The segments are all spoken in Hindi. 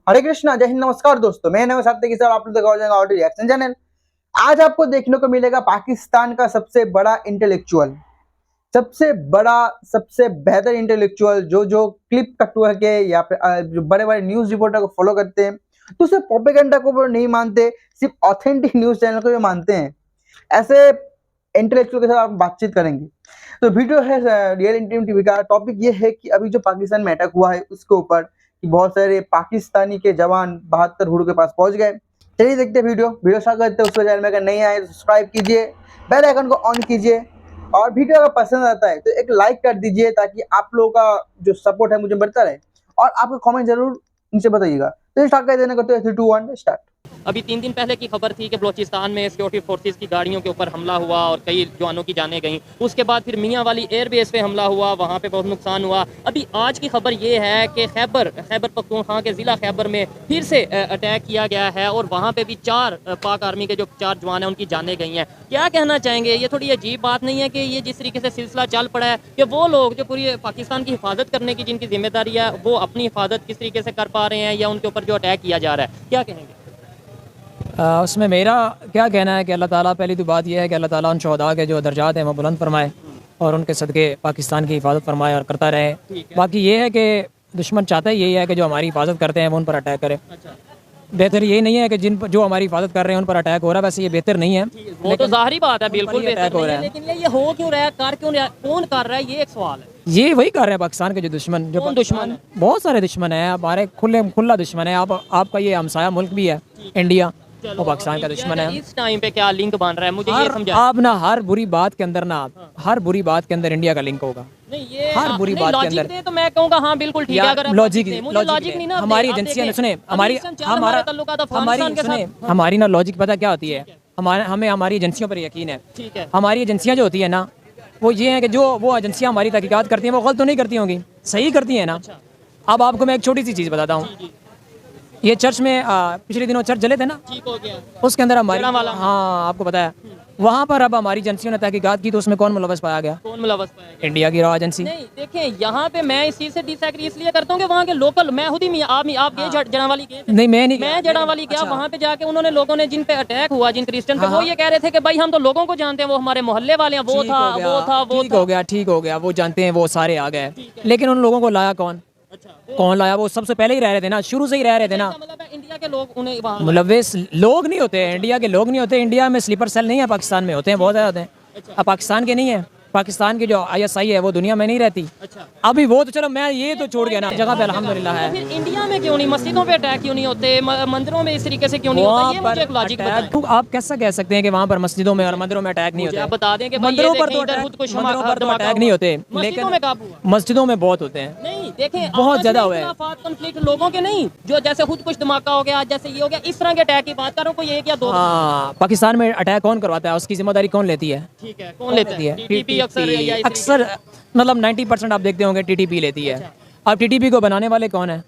हरे कृष्णा, जय हिंद, नमस्कार दोस्तों। मैं नमस्कार के साथ आप लोग देखा हो जाएगा ऑडियो रिएक्शन चैनल। आज आपको देखने को मिलेगा पाकिस्तान का सबसे बड़ा इंटेलेक्चुअल, सबसे बड़ा, सबसे बेहतर इंटेलेक्चुअल जो क्लिप कटवा के या फिर जो बड़े बड़े न्यूज रिपोर्टर को फॉलो करते हैं, तो सिर्फ प्रोपेगेंडा को नहीं मानते, सिर्फ ऑथेंटिक न्यूज चैनल को भी मानते हैं। ऐसे इंटेलेक्चुअल के साथ आप बातचीत करेंगे। तो वीडियो है रियल इंडियन टीवी का। टॉपिक ये है कि अभी जो पाकिस्तान में अटैक हुआ है उसके ऊपर कि बहुत सारे पाकिस्तानी के जवान 72 हुड के पास पहुंच गए। चलिए देखते हैं वीडियो स्टार्ट करते हैं। उस चैनल में अगर नहीं आए तो सब्सक्राइब कीजिए, बेल आइकन को ऑन कीजिए और वीडियो अगर पसंद आता है तो एक लाइक कर दीजिए ताकि आप लोगों का जो सपोर्ट है मुझे बढ़ता रहे। और आपका कमेंट जरूर नीचे बताइएगा। तो स्टार्ट कर देने को 3, 2, 1 स्टार्ट। अभी 3 दिन पहले की खबर थी कि बलूचिस्तान में सिक्योरिटी फोर्सेस की गाड़ियों के ऊपर हमला हुआ और कई जवानों की जानें गईं। उसके बाद फिर मियाँ वाली एयरबेस पे हमला हुआ, वहाँ पे बहुत नुकसान हुआ। अभी आज की खबर ये है कि खैबर पख्तूनख्वा के ज़िला खैबर में फिर से अटैक किया गया है और वहाँ पे भी 4 पाक आर्मी के जो 4 जवान हैं उनकी जानें गई हैं। क्या कहना चाहेंगे, ये थोड़ी अजीब बात नहीं है कि ये जिस तरीके से सिलसिला चल पड़ा है कि वो लोग जो पूरी पाकिस्तान की हिफाजत करने की जिनकी जिम्मेदारी है वो अपनी हिफाजत किस तरीके से कर पा रहे हैं या उनके ऊपर जो अटैक किया जा रहा है, क्या कहेंगे? उसमें मेरा क्या कहना है कि अल्लाह ताला, पहली तो बात यह है कि अल्लाह ताला उन शहदा के जो दर्जात हैं वो बुलंद फरमाए और उनके सदक़े पाकिस्तान की हिफाजत फरमाए और करता रहे। बाकी ये है कि दुश्मन चाहता ही यही है कि जो हमारी हिफाजत करते हैं वो उन पर अटैक करे। बेहतर ये नहीं है कि जिन जो हमारी हिफाजत कर रहे हैं उन पर अटैक हो रहा है। वैसे ये बेहतर नहीं है, वो तो ज़ाहिरी बात है, बिल्कुल अटैक हो रहा है। लेकिन ये हो क्यों रहा है, कर क्यों रहा है, कौन कर रहा है, ये एक सवाल है। ये वही कर रहे हैं पाकिस्तान के जो दुश्मन, जो दुश्मन है? बहुत सारे दुश्मन है, हमारे खुला दुश्मन है। आपका ये हमसाया मुल्क भी है इंडिया, वो पाकिस्तान का दुश्मन है। इस टाइम पे क्या लिंक बन रहा है, मुझे ये समझा। आप ना हर बुरी बात के अंदर हर बुरी बात के अंदर इंडिया का लिंक होगा। नहीं, ये हर बुरी बात के अंदर तो मैं कहूँगा हाँ बिल्कुल ठीक है। अगर लॉजिक नहीं ना, हमारी एजेंसियां सुने, हमारी ना लॉजिक पता क्या होती है, हमें हमारी एजेंसियों पर यकीन है। ठीक है, हमारी एजेंसियां जो होती है ना, वो ये है कि जो वो एजेंसियां हमारी तहकीकात करती हैं वो गलत तो नहीं करती होंगी, सही करती हैं ना। अब आपको मैं एक छोटी सी चीज़ बताता हूँ। ये चर्च में पिछले दिनों चर्च जले थे ना, ठीक हो गया, उसके अंदर हमारी, हाँ आपको पता है, वहाँ पर अब हमारी एजेंसियों ने तहकीकात की तो उसमें कौन मुलव्वस पाया गया? कौन मुलव्वस पाया गया? इंडिया की रॉ एजेंसी। नहीं देखें, यहाँ पे मैं इस चीज़ से डिसएग्री इसलिए करता हूँ कि वहाँ के लोकल, मैं खुद ही आप गए जड़ावाली गए? नहीं, मैं जड़ावाली गया। वहाँ पे जाके उन्होंने लोगों ने जिन पे अटैक हुआ, जिन क्रिश्चियन पे, वो ये कह रहे थे कि भाई हम तो लोगों को जानते हैं, वो हमारे मोहल्ले वाले हैं, वो ठीक हो गया, वो जानते हैं, वो सारे आ गए। लेकिन उन लोगों को लाया कौन? कौन लाया? वो सबसे पहले ही रह रहे थे ना, शुरू से ही रह रहे थे ना। मतलब इंडिया के लोग उन्हें मुलव्वस लोग नहीं होते, इंडिया के लोग नहीं होते। इंडिया में स्लीपर सेल नहीं है, पाकिस्तान में होते हैं, बहुत ज़्यादा होते हैं। अब पाकिस्तान के नहीं है, पाकिस्तान की जो ISI है वो दुनिया में नहीं रहती। अभी वो तो चलो, मैं ये तो छोड़ गया ना, जगह पे अल्हम्दुलिल्लाह है। फिर इंडिया में क्यों नहीं, मस्जिदों पे अटैक क्यों नहीं होते, मंदिरों में इस तरीके से क्यों नहीं होता? ये मुझे एक लॉजिक बताएं। आप कैसा कह सकते हैं कि वहाँ पर मस्जिदों में और मंदिरों में अटैक नहीं होते? आप बता दें कि मंदिरों पर तो अटैक नहीं होते, लेकिन मस्जिदों में बहुत होते हैं। नहीं देखें, बहुत ज्यादा हुआ है कॉन्फ्लिक्ट लोगों के नहीं, जो जैसे खुद कुछ धमाका हो गया, जैसे ये हो गया, इस तरह के अटैक की बात कर रहा हूँ, कोई एक या दो। हाँ, पाकिस्तान में अटैक कौन करवाता है, उसकी जिम्मेदारी कौन लेती है? ठीक है, कौन लेती है? TTP अक्सर मतलब 90% आप देखते होंगे TTP लेती है। अब TTP को बनाने वाले कौन है?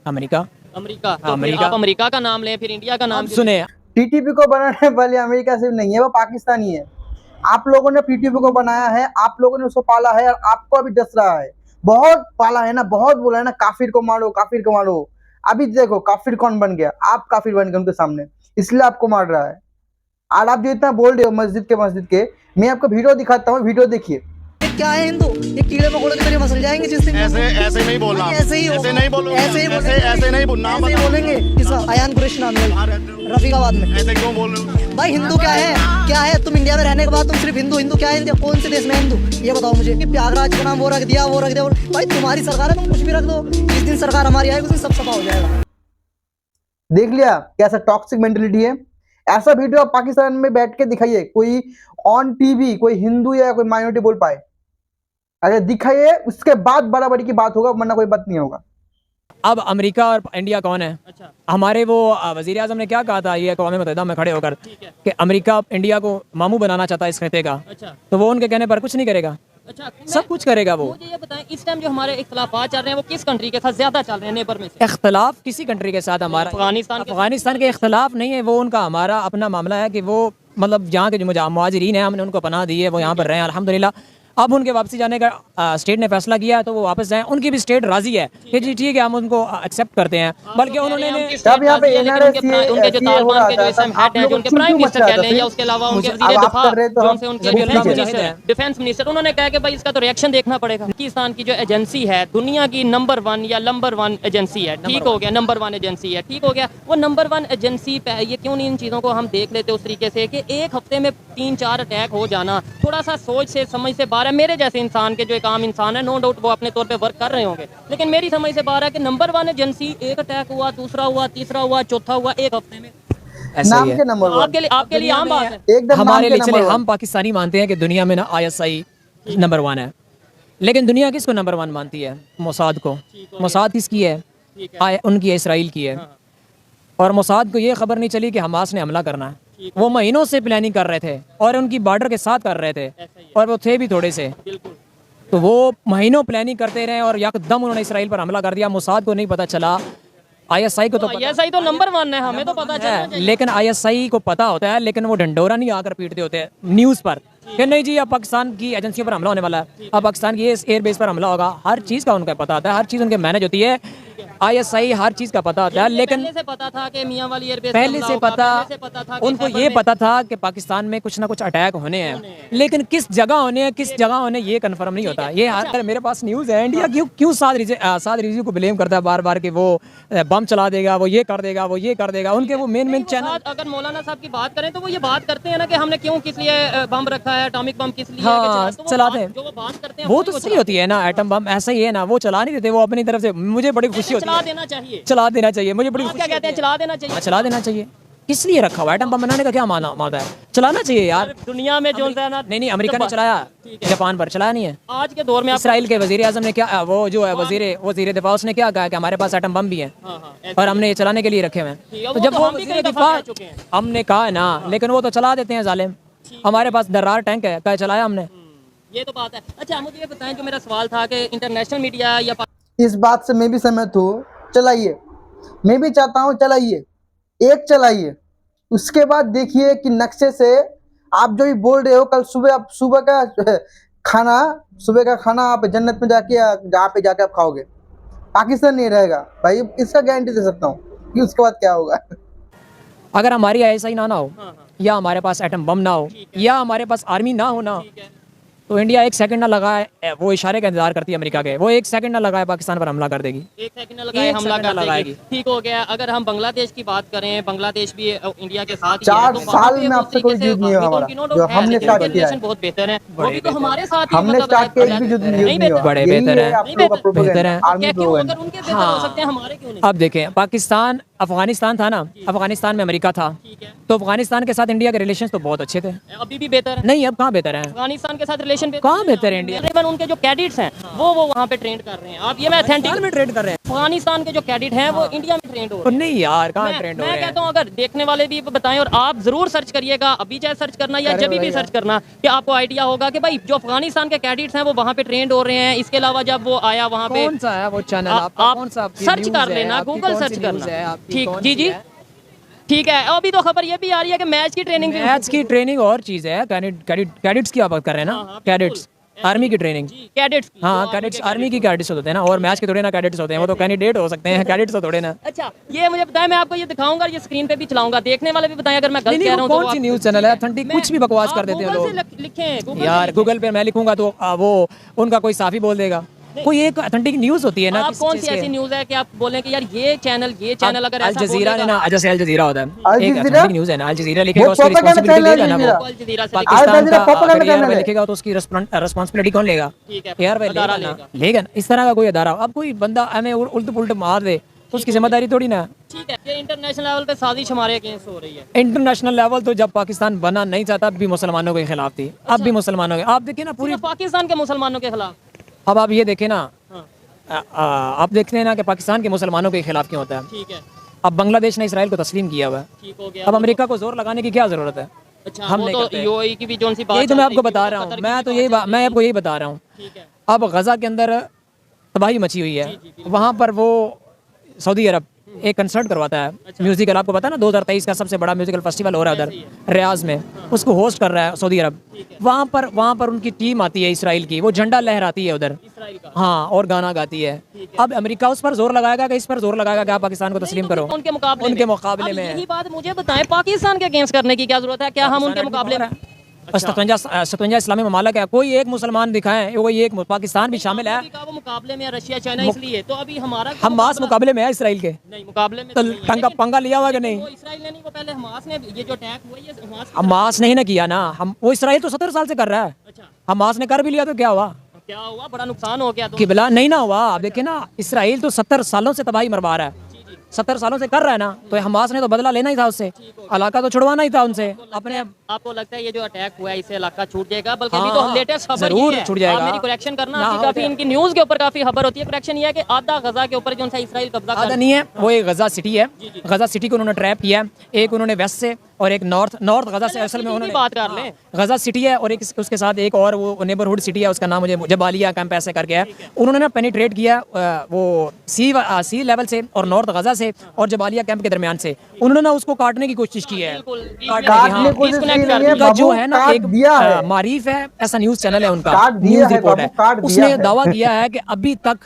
अमेरिका। आप अमेरिका का नाम लें, फिर इंडिया का नाम सुने। TTP को बनाने वाले अमेरिका सिर्फ नहीं है, वो पाकिस्तानी है। आप लोगों ने TTP को बनाया है, आप लोगों ने उसको पाला है और आपको अभी डस रहा है। बहुत पाला है ना, बहुत बोला है ना, काफिर को मारो, काफिर को मारो। अभी देखो काफिर कौन बन गया, आप काफिर बन गए उनके सामने, इसलिए आपको मार रहा है। और आप जो इतना बोल रहे हो मस्जिद के, मैं आपको वीडियो दिखाता हूँ, वीडियो देखिए। क्या है हिंदू, ये कीड़े मकोड़े की तरह मसल जाएंगे जिस दिन। ऐसे नहीं बोलना, ऐसे ही नहीं बोलो, ऐसे नहीं बोलना, ऐसे ही बोलेंगे। किस अयान कुरैशी नाम है, रफीकाबाद में। ऐसे क्यों बोल रहे हो भाई? हिंदू क्या है? तुम इंडिया में रहने के बाद तुम सिर्फ हिंदू क्या है? इंडिया कौन से देश में हिंदू, ये बताओ मुझे। कि प्रयागराज का नाम वो रख दिया। भाई तुम्हारी सरकार है, तुम कुछ भी रख दो, जिस दिन सरकार हमारी आएगी उस दिन सब सफा हो जाएगा। देख लिया कैसा टॉक्सिक मेंटेलिटी है। ऐसा वीडियो आप पाकिस्तान में बैठ के दिखाइए, कोई ऑन टीवी कोई हिंदू या कोई माइनॉरिटी बोल पाए, अगर दिखाइए उसके बाद बराबरी की बात होगा, वरना कोई बात नहीं होगा। अब अमेरिका और इंडिया कौन है? हमारे वो वजीर आजम ने क्या कहा था ये अक़वाम मुत्तहिदा में खड़े होकर कि अमेरिका इंडिया को मामू बनाना चाहता है इस खिते का। तो वो उनके कहने पर कुछ नहीं करेगा। सब कुछ करेगा वो। मुझे ये बताएं, इस टाइम जो हमारे इख्तिलाफात चल रहे हैं वो किस कंट्री के साथ ज्यादा चल रहे हैं नेबर में से? इख्तिलाफ किसी कंट्री के साथ हमारा, अफगानिस्तान के इख्तिलाफ नहीं है, वो उनका हमारा अपना मामला है कि वो मतलब यहाँ के जो मुहाजिरीन हैं हमने उनको पनाह दी है, वो यहाँ पर रहे हैं अल्हम्दुलिल्लाह। अब उनके वापसी जाने का स्टेट ने फैसला किया है, तो वो वापस जाएं। उनकी भी स्टेट राजी है कि जी ठीक है, हम उनको एक्सेप्ट करते हैं। बल्कि उन्होंने तब यहाँ पे NRS उनके जो तालिबान के जो इसम हेड हैं, जो उनके प्राइम मिनिस्टर कह लें, या उसके अलावा उनके वजीर अब आप दिफा, कर रहे तो जो हम उनसे उनके जरूर डिफेंस कीजिए। मिनिस्टर, डिफेंस मिनिस्टर, उन्होंने कहा कि भाई इसका तो रिएक्शन देखना पड़ेगा। पाकिस्तान की जो एजेंसी है, दुनिया की नंबर 1 या नंबर 1 एजेंसी है, ठीक हो गया, नंबर 1 एजेंसी है, ठीक हो गया। वो नंबर 1 एजेंसी पे ये क्यों नहीं इन चीज़ों को हम देख लेते उस तरीके से कि एक हफ्ते में 3-4 अटैक हो जाना, थोड़ा सा सोच से समझ से बाहर है। मेरे जैसे इंसान के, जो एक आम इंसान है, नो डाउट वो अपने तौर पे वर्क कर रहे होंगे, लेकिन मेरी समझ से बाहर है कि नंबर 1 एजेंसी, एक अटैक हुआ, दूसरा हुआ, तीसरा हुआ, चौथा हुआ एक हफ्ते में। ऐसा नाम ही है। के नंबर 1 आपके लिए आम बात है। एकदम नाम हमारे के लिए चले, नंबर 1 हम पाकिस्तानी मानते हैं कि दुनिया में ना ISI नंबर 1 है, लेकिन दुनिया किसको नंबर 1 मानती है? मोसाद को। मोसाद किसकी है? उनकी है, इसराइल की है। और मोसाद को ये खबर नहीं चली कि हमास ने हमला करना है। वो महीनों से प्लानिंग कर रहे थे और उनकी बॉर्डर के साथ कर रहे थे, और वो थे भी थोड़े से, तो वो महीनों प्लानिंग करते रहे और यकदम उन्होंने इसराइल पर हमला कर दिया। मोसाद को नहीं पता चला, ISI को तो ISI तो नंबर 1 है, हमें तो पता चलना है, चाहिए। लेकिन ISI को पता होता है, लेकिन वो ढंडोरा नहीं आकर पीटते होते हैं न्यूज़ पर कि नहीं जी अब पाकिस्तान की एजेंसियों पर हमला होने वाला है, अब पाकिस्तान की एयर बेस पर हमला होगा। हर चीज़ का उनका पता होता है, हर चीज़ उनके मैनेज होती है। ISI हर चीज़ का पता होता है, लेकिन पहले से पता था कि मियां वाली एयर बेस पहले से पता था कि उनको खैबर ये में- पता था कि पाकिस्तान में कुछ ना कुछ अटैक होने हैं, लेकिन किस जगह होने हैं, किस जगह होने ये कंफर्म नहीं होता। ये हर मेरे पास न्यूज़ है, इंडिया क्यों साद रिजवी को ब्लेम करता है बार बार कि वो बम चला देगा, वो ये कर देगा, वो ये कर देगा। उनके वो मेन चैनल, अगर मौलाना साहब की बात करें तो वो ये बात करते हैं ना कि हमने क्यों, किस लिए बम रखा है, एटॉमिक बम किस लिए हाँ, है कि तो वो चलाते बात- हैं। जो वो बात करते हैं वो तो सही होती है ना, एटम बम ऐसा ही है ना, वो चला नहीं देते, वो अपनी तरफ से। मुझे बड़ी खुशी होती चला है, देना चाहिए। चला देना चाहिए, मुझे बड़ी आप खुशी क्या कहते हैं, चला देना चाहिए? हाँ, चला देना चाहिए। किस लिए रखा हुआ एटम बम बनाने का क्या माना मादा है? चलाना चाहिए यार। दुनिया में जो है ना, नहीं अमेरिका ने चलाया, जापान पर चलाया नहीं है। आज के दौर में आप इसराइल के वजीर आजम ने क्या, वो जो है वजीर दिफा, उसने क्या कहा कि हमारे पास एटम बम भी है और हमने ये चलाने के लिए रखे हुए हैं। है, तो वो जब तो वो हम भी कई वजीर दफा दिफा, कह चुके हैं। हमने कहा है ना, लेकिन वो तो चला देते हैं जालिम। हमारे पास दर्रार टैंक है, क्या चलाया हमने? ये तो बात है। अच्छा मुझे ये बताएं, जो मेरा सवाल था कि इंटरनेशनल मीडिया या इस बात से मैं भी सहमत हूँ, चलाइए, मैं भी चाहता हूँ चलाइए, एक चलाइए। उसके बाद देखिए कि नक्शे से आप जो भी बोल रहे हो, कल सुबह आप सुबह का खाना आप जन्नत में जाके, जहाँ पे जाके आप खाओगे, पाकिस्तान नहीं रहेगा भाई, इसका गारंटी दे सकता हूँ कि उसके बाद क्या होगा। अगर हमारी ISI ना हो, या हमारे पास एटम बम ना हो, या हमारे पास आर्मी ना हो ना, तो इंडिया एक सेकंड ना लगाए, वो इशारे का इंतजार करती है अमेरिका के, वो एक सेकंड ना लगाए पाकिस्तान पर हमला कर देगी। एक सेकंड लगाए एक हमला सेकंड कर लगाएगी। देगी। ठीक हो गया। अगर हम बांग्लादेश की बात करें, बांग्लादेश भी इंडिया के साथ ही है, 4 तो वहाँ साल पे में वो आपसे कोई तरीके से युद्ध नहीं हुआ हमारा, उनकी no जो doubt है, हमने लेकिन स्टार्ट उनके किया है। relation बहुत बेहतर है। वो भी तो हमारे साथ ही हमने मतलब स्टार्ट किया, एक भी युद्ध नहीं नहीं हुआ। बड़े यही बेहतर है हैं। आप लोगों का बेहतर प्रोपेगेंडा, हैं। आर्मी क्या क्यों, प्रोपेगेंडा। अगर उनके बेहतर हो सकते हैं, हमारे क्यों नहीं? अब देखें, पाकिस्तान अफगानिस्तान था ना, अफगानिस्तान में अमेरिका था, ठीक है, तो अफगानिस्तान के साथ इंडिया के रिलेशन तो बहुत अच्छे थे। अभी भी बेहतर है। नहीं, अब कहाँ बेहतर है? अफगानिस्तान के साथ रिलेशन कहाँ बेहतर है इंडिया? तकरीबन उनके जो कैडेट्स हैं वो वहाँ पे ट्रेंड कर रहे हैं। आप ये मैं अथेंटिक में ट्रेड कर रहे हैं। अफगानिस्तान के जो कैडेट हैं वो इंडिया में ट्रेंड हो और रहे हैं। नहीं यार, कहाँ ट्रेंड हो मैं रहे हैं? कहता हूँ अगर देखने वाले भी बताएं, और आप जरूर सर्च करिएगा, अभी चाहे सर्च करना या जब भी सर्च करना, कि आपको आइडिया होगा कि भाई जो अफगानिस्तान के कैडेट्स हैं वो वहाँ पे ट्रेंड हो रहे हैं। इसके अलावा जब वो आया वहाँ पे, कौन सा है वो चैनल आपका? आप कौन सा आपकी सर्च न्यूज़ कर है? लेना, आपकी गूगल कौन सी सर्च न्यूज़ करना। है? आपकी ठीक, कौन जी सी जी है? ठीक है। अभी तो खबर ये भी आ रही है कि मैच की ट्रेनिंग भी मैच की ट्रेनिंग और चीज़ है, कैडेट्स की आप बात कर रहे हैं ना, कैडेट्स आर्मी की ट्रेनिंग। कैडेट्स, हाँ, कैडेट्स आर्मी की कैडेट्स होते हैं ना, और मैच के थोड़े ना कैडेट्स होते हैं, वो तो कैंडिडेट हो सकते हैं, कैडेट्स तो थोड़े ना। अच्छा ये मुझे बताएं, मैं आपको ये दिखाऊंगा, ये स्क्रीन पे भी चलाऊंगा, देखने वाले भी बताएं अगर मैं गलत नहीं, कह वो रहा हूँ तो कौन सी आप- न्यूज़ चैनल है? अथेंटिक कुछ भी बकवास कर देते हैं गूगल लोग से लिखें, गूगल यार। से गूगल पे मैं लिखूंगा तो वो उनका कोई साफी बोल देगा। कोई एक अथेंटिक न्यूज़ होती है ना, आप किसी कौन चीज़ सी के। ऐसी न्यूज़ है कि आप बोलें कि यार ये चैनल अगर अल ऐसा जजीरा ने बोलेगा, ना, जैसे अल जजीरा होता है, अल एक जजीरा? अथेंटिक न्यूज़ है ना, अल जजीरा लिखेगा, वो उसकी propaganda रिस्पांसिबिलिटी channel है लेगा ना अल वो। जजीरा। अल जजीरा से पाकिस्तान जजीरा का propaganda अगर यार channel भाई है। लिखेगा तो उसकी रिस्पांसिबिलिटी कौन लेगा? ठीक है, यार भाई अदारा लेगा लेगा। ना, लेगा ना। इस तरह का कोई अदारा, अब कोई बंदा हमें उल्ट पुल्ट मार दे तो उसकी जिम्मेदारी थोड़ी ना। ठीक है, ये इंटरनेशनल लेवल पे साजिश हमारे अगेंस्ट हो रही है। इंटरनेशनल लेवल तो जब पाकिस्तान बना नहीं था तब भी मुसलमानों के खिलाफ थी, अब भी मुसलमानों के। आप देखिए ना पूरी, सिर्फ पाकिस्तान के मुसलमानों के खिलाफ। अब आप ये देखें ना, हाँ, आप देखते हैं ना कि पाकिस्तान के मुसलमानों के खिलाफ क्यों होता है। ठीक है, अब बांग्लादेश ने इसराइल को तस्लीम किया हुआ है, ठीक हो गया। अब अमेरिका को जोर लगाने की क्या जरूरत है? अच्छा हम वो नहीं तो करते। यूएई की भी जो सी बात यही तो मैं चल आपको रही थी, बता वो रहा कतर हूँ, की मैं भी तो बात यही चल रही मैं आपको यही बता रहा हूँ। ठीक है, अब गजा के अंदर तबाही मची हुई है, वहाँ पर वो सऊदी अरब एक कंसर्ट करवाता है म्यूजिकल, आपको पता है ना 2023 का सबसे बड़ा म्यूजिकल फेस्टिवल हो रहा है उधर रियाज में, उसको होस्ट कर रहा है सऊदी अरब। वहाँ पर उनकी टीम आती है इसराइल की, वो झंडा लहराती है उधर, हाँ, और गाना गाती है। अब अमेरिका उस पर जोर लगाएगा कि इस पर जोर लगाएगा कि आप पाकिस्तान को तस्लीम करो? उनके मुकाबले मुकाबले में यही बात मुझे बताएं, पाकिस्तान के अगेंस्ट करने की क्या जरूरत है? क्या हम उनके मुकाबले में 57 इस्लामी ममालिक है, कोई एक मुसलमान दिखाएं, कोई एक, पाकिस्तान भी शामिल है। वो मुकाबले में रशिया चाइना इसलिए तो अभी हमारा हमास मुकाबले में है इसराइल के, नहीं मुकाबले में तो पंगा लिया हुआ कि नहीं? वो इसराइल ने नहीं, वो पहले हमास ने, ये जो अटैक हुआ ये हमास नहीं ना किया ना, हम, वो इसराइल तो 70 साल से कर रहा है। अच्छा, हमास ने कर भी लिया तो क्या हुआ? क्या हुआ? बड़ा नुकसान हो गया तो किबला नहीं ना हुआ। आप देखिए ना, इसराइल तो 70 सालों से तबाही मरवा रहा है, 70 सालों से कर रहा है ना, तो हमास ने तो बदला लेना ही था उससे, इलाका तो छुड़वाना ही था उनसे अपने। आपको लगता है ये जो अटैक हुआ है इससे इलाका छूट जाएगा? बल्कि हाँ, अभी तो लेटेस्ट खबर जरूर ये है, छूट जाएगा। आप मेरी करेक्शन करना, ना, आपकी काफी इनकी न्यूज़ के ऊपर काफी खबर होती है। करेक्शन ये है कि आधा गजा के ऊपर जो सा इसराइल कब्जा आधा नहीं है, वो एक गजा सिटी है, गजा सिटी को उन्होंने ट्रैप किया, एक उन्होंने वेस्ट से और एक नॉर्थ गजा से, असल में उन्होंने बात कर लें, गजा सिटी है और एक उसके साथ एक और वो नेबरहुड सिटी है, उसका नाम मुझे जबालिया कैंप ऐसे करके है। उन्होंने ना पेनिट्रेट किया वो सी लेवल से और नॉर्थ गजा से और जबालिया कैंप के दरमियान से, उन्होंने ना उसको काटने की कोशिश की है। काटने को उनका जो है ना एक मारीफ है, ऐसा न्यूज चैनल है उनका, न्यूज रिपोर्ट है, उसने दावा किया है कि अभी तक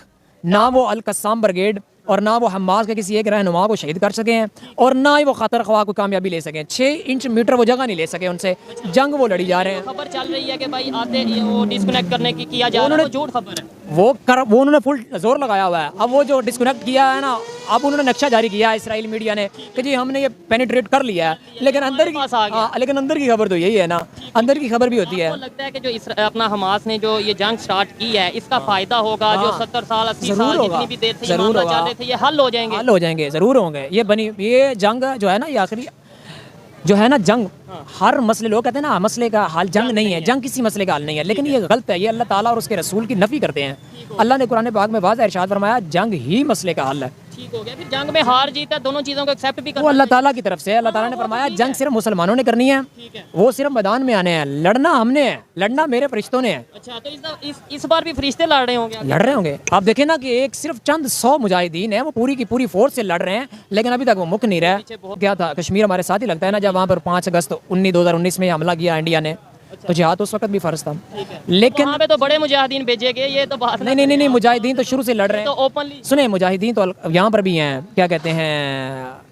ना वो अल कस्साम ब्रिगेड और ना वो हमास के किसी एक रहनुमा को शहीद कर सके हैं और ना ही वो खतर ख्वाह को कामयाबी ले सके। 6 इंच मीटर वो जगह नहीं ले सके उनसे, जंग वो लड़ी जा रहे हैं। खबर चल रही है कि भाई आते वो डिस्कनेक्ट करने की किया जा रहा है, वो झूठ खबर है। वो उन्होंने फुल जोर लगाया हुआ है। अब वो जो डिस्कनेक्ट किया है ना, अब उन्होंने नक्शा जारी किया है इसराइल मीडिया ने कि जी हमने ये पेनिट्रेट कर लिया है, लेकिन अंदर की खबर तो यही है ना, अंदर की खबर भी होती है। आपको लगता है कि जो अपना हमास ने जो ये जंग स्टार्ट की है इसका फायदा होगा? जो 70 साल 80 साल जितनी भी देर से ये मामला चल रहे थे ये हल हो जाएंगे? हल हो जाएंगे, जरूर होंगे। ये जंग जो है ना, ये आखिरी जो है ना जंग, हर मसले, लोग कहते हैं ना मसले का हल जंग नहीं है, जंग किसी मसले का हल नहीं है, लेकिन ये गलत है। ये अल्लाह ताला और उसके रसूल की नफी करते हैं। अल्लाह ने कुरान पाक में वाज़ेह इरशाद फरमाया जंग ही मसले का हल है। ठीक हो गया, फिर जंग में हार जीत है, दोनों चीजों को एक्सेप्ट भी वो अल्लाह ताला की तरफ से है। अल्लाह ताला ने फरमाया जंग सिर्फ मुसलमानों ने करनी है, वो सिर्फ मैदान में आने हैं, लड़ना हमने है, लड़ना मेरे फरिश्तों ने है। अच्छा, तो इस बार भी फरिश्ते लड़ रहे होंगे? लड़ रहे होंगे। आप देखें ना कि एक सिर्फ चंद 100 मुजाहिदीन है, वो पूरी की पूरी फोर्स से लड़ रहे हैं, लेकिन अभी तक वो मुक नहीं रहा। क्या था, कश्मीर हमारे साथ ही लगता है ना, जब वहाँ पर 5 अगस्त 2019 में हमला किया इंडिया ने, तो जिहाद उस वक्त भी फर्ज था। लेकिन वहाँ पे तो बड़े मुजाहिदीन भेजे गए, ये तो बात नहीं, मुजाहिदीन तो शुरू से लड़ रहे हैं, तो ओपनली सुने, मुजाहिदीन तो यहाँ पर भी हैं, क्या कहते हैं,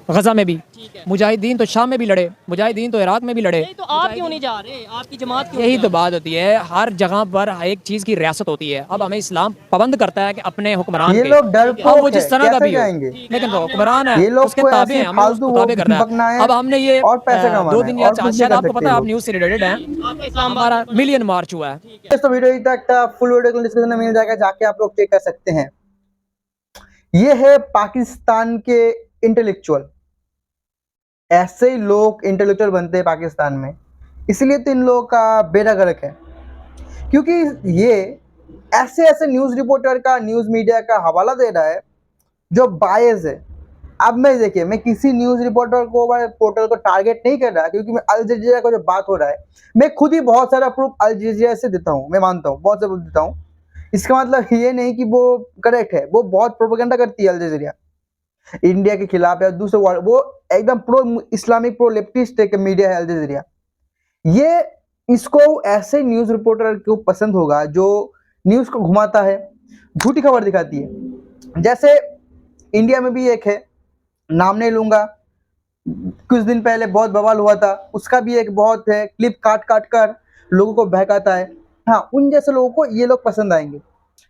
गजा में भी मुजाहिदीन, तो शाम में भी लड़े मुजाहिदीन, तो इराक में भी लड़े। तो आप क्यों नहीं जा रहे? आपकी जमात क्यों? यही तो बात होती है, हर जगह पर एक चीज की रियासत होती है। अब हमें इस्लाम पाबंद करता है कि अपने हुक्मरान ये के, लोग डरपोक अब वो जिस तरह का कैसे भी हो, जाएंगे? लेकिन वो हुक्मरान है, ये लोग उसके को ताबे ऐसे हैं, हमें उसको फालतू ताबे करना भगना है। है अब हमने ये और पैसे कमाना 2 है, दिन या और कुछ नहीं शायद कर आपको सकते पता है, ये आप लोग। न्यूज से रिलेटेड हैं, हमारा मिलियन मार्च हुआ है। तो वीडियो तक फुल वीडियो डिस्क्रिप्शन में मिल जाएगा, जाके आप लोग चेक कर सकते हैं। ये है पाकिस्तान के इंटेलेक्चुअल, ऐसे ही लोग इंटेलेक्चुअल बनते हैं पाकिस्तान में, इसलिए तो इन लोगों का बेड़ा गर्क है, क्योंकि ये ऐसे न्यूज़ रिपोर्टर का, न्यूज़ मीडिया का हवाला दे रहा है जो बायस है। अब मैं देखिए, मैं किसी न्यूज़ रिपोर्टर को, पोर्टल को टारगेट नहीं कर रहा, क्योंकि मैं अल जजीरा का जो बात हो रहा है, मैं खुद ही बहुत सारा प्रूफ अल जजीरा से देता हूँ, मैं मानता हूँ, बहुत सारा प्रूफ देता हूँ। इसका मतलब ये नहीं कि वो करेक्ट है, वो बहुत प्रोपेगेंडा करती है अल जजीरा इंडिया के खिलाफ या दूसरे वर्ल्ड, वो एकदम प्रो इस्लामिक प्रो लेफ्टिस्ट एक मीडिया है अल जजीरा। ये इसको ऐसे न्यूज़ रिपोर्टर को पसंद होगा जो न्यूज़ को घुमाता है, झूठी खबर दिखाती है। जैसे इंडिया में भी एक है, नाम नहीं लूंगा, कुछ दिन पहले बहुत बवाल हुआ था, उसका भी एक बहुत है, क्लिप काट कर लोगों को बहकाता है। हाँ, उन जैसे लोगों को ये लोग पसंद आएंगे,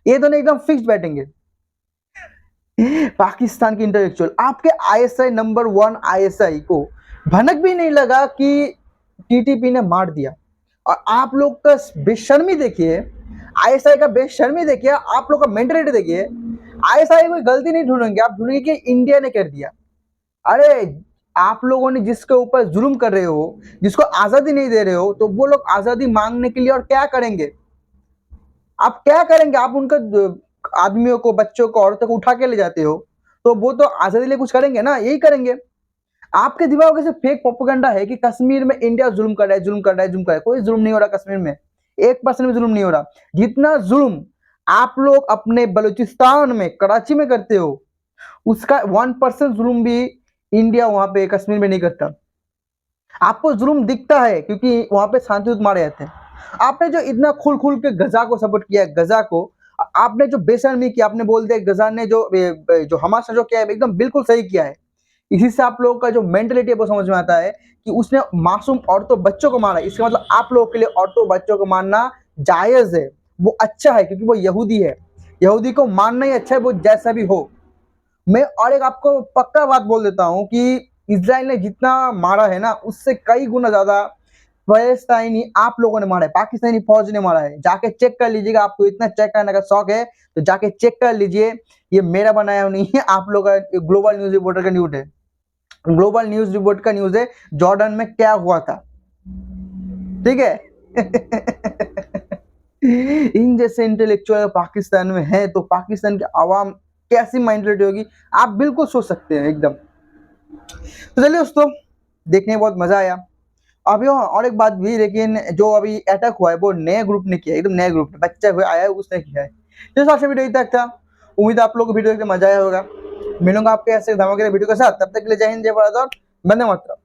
ये दोनों एकदम फिक्स्ड बैठेंगे। पाकिस्तान के इंटेलेक्चुअल, आपके आईएसआई नंबर 1 आईएसआई को भनक भी नहीं लगा कि टीटीपी ने मार दिया, और आप लोग का बेशर्मी देखिए, आईएसआई का बेशर्मी देखिए, आप लोग का मेंटलिटी देखिए। आईएसआई कोई गलती नहीं ढूंढेंगे, आप ढूंढेंगे कि इंडिया ने कर दिया। अरे आप लोगों ने जिसके ऊपर जुल्म कर रहे हो, जिसको आजादी नहीं दे रहे हो, तो वो लोग आजादी मांगने के लिए और क्या करेंगे? आप क्या करेंगे? आप उनका आदमियों को, बच्चों को, औरतों को उठा के ले जाते हो, तो वो तो आजादी लिए कुछ करेंगे ना, यही करेंगे। आपके दिमाग में फेक प्रोपेगेंडा है कि कश्मीर में इंडिया जुल्म कर रहा है, जुल्म कर रहा है, जुल्म कर रहा है। कोई जुल्म नहीं हो रहा कश्मीर में, 1% भी जुल्म नहीं हो रहा। जितना जुल्म आप लोग अपने बलूचिस्तान में, कराची में करते हो, उसका 1% जुल्म भी इंडिया वहां पे कश्मीर में नहीं करता। आपको जुल्म दिखता है क्योंकि वहां पे शांतियुत मारे जाते हैं। आपने जो इतना खुल खुल के गजा को सपोर्ट किया है, गजा को आपने जो बेशर्मी किया, आपने बोल दिया गजा ने जो हमास ने जो किया है एकदम बिल्कुल सही किया है। इसी से आप लोगों का जो मेंटेलिटी है वो समझ में आता है कि उसने मासूम औरतों बच्चों को मारा। इसका मतलब आप लोगों के लिए औरतों बच्चों को मारना जायज है, वो अच्छा है क्योंकि वो यहूदी है। यहूदी को मारना ही अच्छा है, वो जैसा भी हो। मैं और एक आपको पक्का बात बोल देता हूं कि इजराइल ने जितना मारा है ना उससे कई गुना ज्यादा फलस्तीनी आप लोगों ने मारा है, पाकिस्तानी फौज ने मारा है। जाके चेक कर लीजिएगा, आपको इतना चेक करने का शौक है तो जाके चेक कर लीजिए। ये मेरा बनाया हुआ नहीं है, आप लोग का ग्लोबल न्यूज रिपोर्टर का न्यूज है। ग्लोबल न्यूज रिपोर्ट का न्यूज है जॉर्डन में क्या हुआ था, ठीक है। इन जैसे इंटेलेक्चुअल पाकिस्तान में है तो पाकिस्तान की आवाम कैसी माइंडेड होगी आप बिल्कुल सोच सकते हैं एकदम। तो चलिए दोस्तों, देखने में बहुत मजा आया। अभी और एक बात भी, लेकिन जो अभी अटैक हुआ है वो नए ग्रुप ने किया है, एकदम नए ग्रुप ने, बच्चा हुआ आया है उसने किया है। तो आज वीडियो तक था, उम्मीद है आप लोगों को वीडियो देखकर मजा आया होगा। मिलूंगा आपके ऐसे धमाकेदार वीडियो के साथ, तब तक के लिए जय हिंद, जय भारत और वंदे मातरम।